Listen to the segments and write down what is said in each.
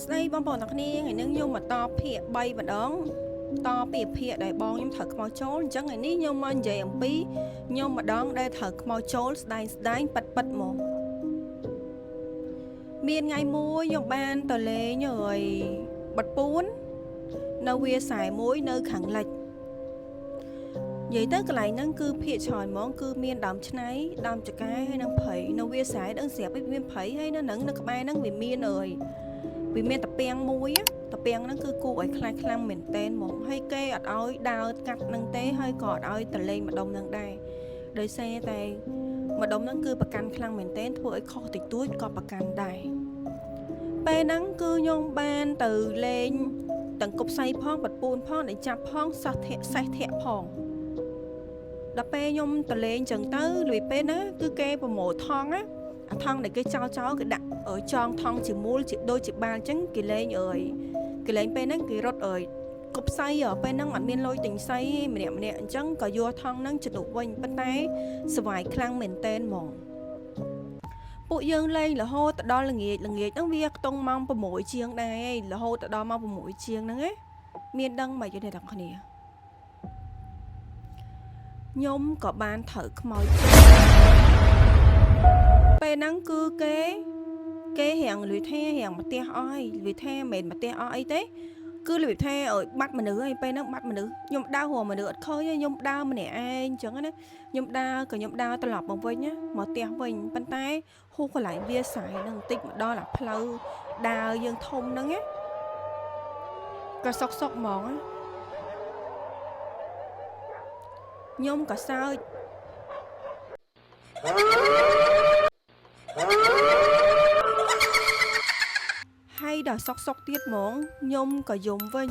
ស្ដីបងប្អូនទាំងគ្នាថ្ងៃនេះខ្ញុំមកតភាគ3ម្ដងតពីភាគដែលបងខ្ញុំត្រូវខ្មោចចូលអញ្ចឹងថ្ងៃនេះខ្ញុំមកនិយាយអំពីខ្ញុំម្ដងដែលត្រូវខ្មោចចូលស្ដែងប៉ិតមកមានថ្ងៃមួយខ្ញុំបានទៅលេងហើយបាត់ពួននៅវាលស្រែមួយនៅខាងលិចនិយាយទៅកន្លែងហ្នឹងគឺភាគច្រើនហ្មងគឺមានដើមឆ្នៃដើមចកាហើយនឹងព្រៃនៅវាលស្រែដឹងស្រាប់វាមានព្រៃហើយនៅហ្នឹងនៅក្បែរហ្នឹងវាមានវាមានតាពាំងមួយតាពាំងហ្នឹងគឺគូឲ្យខ្លាចខ្លាំងមែនតែនហ្មងហើយគេអត់ឲ្យដើរកាត់ហ្នឹងទេហើយក៏អត់ឲ្យតលេងម្ដុំហ្នឹងដែរដោយសារតែម្ដុំហ្នឹងគឺប្រកាន់ខ្លាំងមែនតែនធ្វើឲ្យខុសតិចតួចក៏ប្រកាន់ដែរពេលហ្នឹងគឺខ្ញុំបានទៅលេងទាំងគប់សៃផងបាត់ពួនផងដែលចាប់ផងសោះធាក់សេះធាក់ផងដល់ពេលខ្ញុំទៅលេងចឹងទៅលុយពេលណាគឺគេប្រម៉ូថងណាអាថងដែលគេចោលគេដាក់ចងថងជាមូលជាដូចជាបាល់អញ្ចឹងគេលេងគេលេងពេលហ្នឹងគេរត់គប់សៃពេលហ្នឹងអត់មានលុយទិញសៃម្នាក់អញ្ចឹងក៏យកថងហ្នឹងជំនួសវិញប៉ុន្តែស្វាយខ្លាំងមែនតែនហ្មងពួកយើងលេងរហូតដល់ល្ងាចហ្នឹងវាខ្ទង់ម៉ោង6ជាងដែរឯងរហូតដល់ម៉ោង6ជាងហ្នឹងឯងមានដឹងមកយល់ទេទាំងគ្នាខ្ញុំក៏បានត្រូវខ្មោចពេលហ្នឹងគឺគេរៀងលុយថារៀងមកផ្ទះអស់ហើយលុយថាមិនមែនមកផ្ទះអស់អីទេគឺលុយថាឲ្យបាត់មនុស្សហើយពេលហ្នឹងបាត់មនុស្សខ្ញុំដើររមនុស្សអត់ឃើញទេខ្ញុំដើរម្នាក់ឯងអញ្ចឹងណាខ្ញុំដើរត្រឡប់មកវិញណាមកផ្ទះវិញប៉ុន្តែហូរកន្លែងវាស្រែហ្នឹងបន្តិចមកដល់អាផ្លូវដើរយើងធំហ្នឹងណាក៏សុកហ្មងណាខ្ញុំក៏សើចហើយដល់សុកទៀតហ្មងខ្ញុំក៏យំវិញ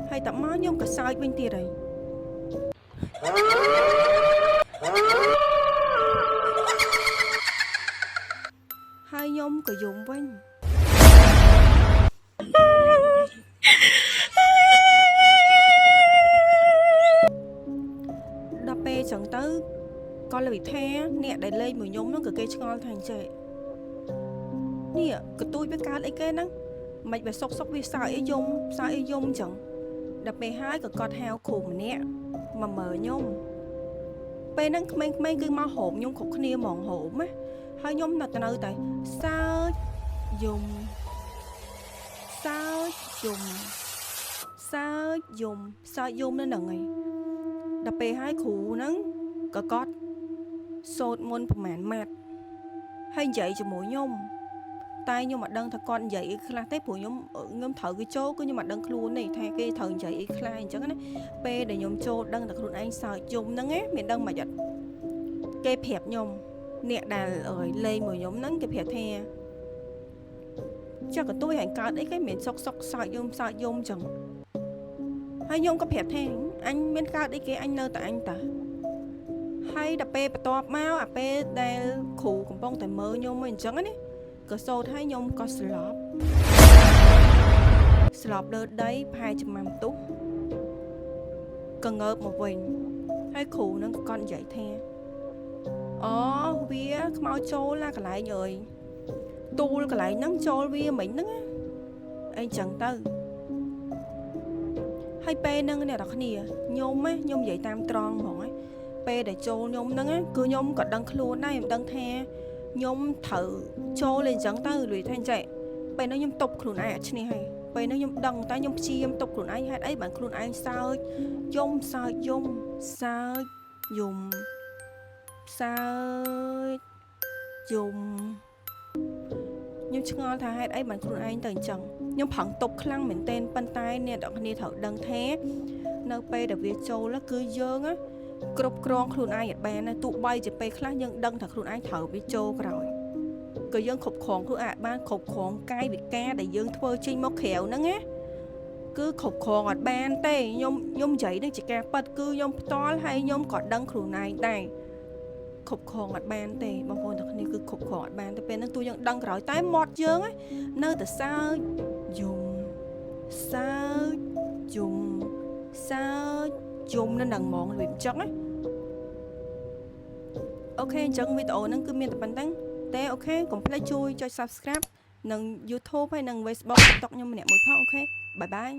ហើយតមកខ្ញុំក៏សើចវិញទៀតហើយខ្ញុំក៏យំវិញដល់ពេលចឹងទៅក៏លវិថាអ្នកដែលលេងមួយខ្ញុំហ្នឹងក៏គេឆ្ងល់ថាអញ្ចេះនេះកទួយវាកើតអីគេហ្នឹងមិនវាសុកវាសើអីយំអញ្ចឹងដល់ពេលហើយក៏គាត់ហៅគ្រូម្នាក់មកមើលខ្ញុំពេលហ្នឹងក្មេងៗគឺមកហូបខ្ញុំគ្រប់គ្នាហ្មងហូបណាហើយខ្ញុំនៅតែសើចយំសើចយំនៅហ្នឹងឯងដល់ពេលហើយគ្រូហ្នឹងក៏គាត់សូត្រមន្តប្រមាណម៉ាត់ហើយនិយាយជាមួយខ្ញុំតែខ្ញុំអត់ដឹងថាគាត់និយាយអីខ្លះទេព្រោះខ្ញុំត្រូវគេចូលគឺខ្ញុំអត់ដឹងខ្លួនទេថាគេត្រូវនិយាយអីខ្លះអញ្ចឹងណាពេលដែលខ្ញុំចូលដឹងតែខ្លួនឯងសើចយំហ្នឹងមានដឹងមិនអត់គេប្រាប់ខ្ញុំអ្នកដែលលេងមួយខ្ញុំហ្នឹងគេប្រាប់ថាចុះកទួយហែងកើតអីគេមានសុកសើចយំអញ្ចឹងហើយខ្ញុំក៏ប្រាប់ថាអញមានកើតអីគេអញនៅតែអញតាហើយដល់ពេលបន្ទាប់មកអាពេលដែលគ្រូកំពុងតែមើលខ្ញុំអញ្ចឹងណាក៏សូត្រឲ្យខ្ញុំក៏ស្លាប់លើដីប្រហែលជាម៉ាំទុះក៏ងើបមកវិញហើយគ្រូនឹងក៏គាត់និយាយថាអូវាខ្មោចចូលណាកន្លែងអើយទូលកន្លែងហ្នឹងចូលវាមិញហ្នឹងអីចឹងទៅហើយពេលហ្នឹងអ្នកនរគ្នាខ្ញុំនិយាយតាមត្រង់ហ្មងពេលដែលចូលខ្ញុំហ្នឹងគឺខ្ញុំក៏ដឹងខ្លួនដែរខ្ញុំដឹងថាខ្ញុំត្រូវចូលលេងអញ្ចឹងទៅលុយថាអញ្ចឹងពេលហ្នឹងខ្ញុំទប់ខ្លួនឯងអត់ឈ្នះហើយពេលហ្នឹងខ្ញុំដឹងតែខ្ញុំព្យាយាមទប់ខ្លួនឯងហេតុអីបានខ្លួនឯងសើចយំខ្ញុំឆ្ងល់ថាហេតុអីបានខ្លួនឯងទៅអញ្ចឹងខ្ញុំប្រឹងទប់ខ្លាំងមែនទែនប៉ុន្តែអ្នកនរគ្នាត្រូវដឹងថានៅពេលដែលវាចូលគឺយើងគ្រប់គ្រងខ្លួនឯងអត់បានណាទោះបីជាពេលខ្លះយើងដឹងថាខ្លួនឯងត្រូវវាចូលក្រោយក៏យើងគ្រប់គ្រងខ្លួនឯងបានគ្រប់គ្រងកាយវិការដែលយើងធ្វើចេញមកក្រៅហ្នឹងណាគឺគ្រប់គ្រងអត់បានទេខ្ញុំនិយាយនេះជាការប៉ັດគឺខ្ញុំផ្ទាល់ហើយខ្ញុំក៏ដឹងខ្លួនឯងដែរគ្រប់គ្រងអត់បានទេបងប្អូនទាំងគ្នាគឺគ្រប់គ្រងអត់បានទេពេលហ្នឹងទោះយើងដឹងក្រោយតែមាត់យើងនៅតែសើចយំនៅនឹងហ្មងវាអញ្ចឹងណា អូខេអញ្ចឹងវីដេអូហ្នឹងគឺមានតែប៉ុណ្្នឹងទេអូខេកុំភ្លេចជួយចុច Subscribe និង YouTube ហើយនិង Facebook TikTok ខ្ញុំម្នាក់មួយផងអូខេបាយបាយ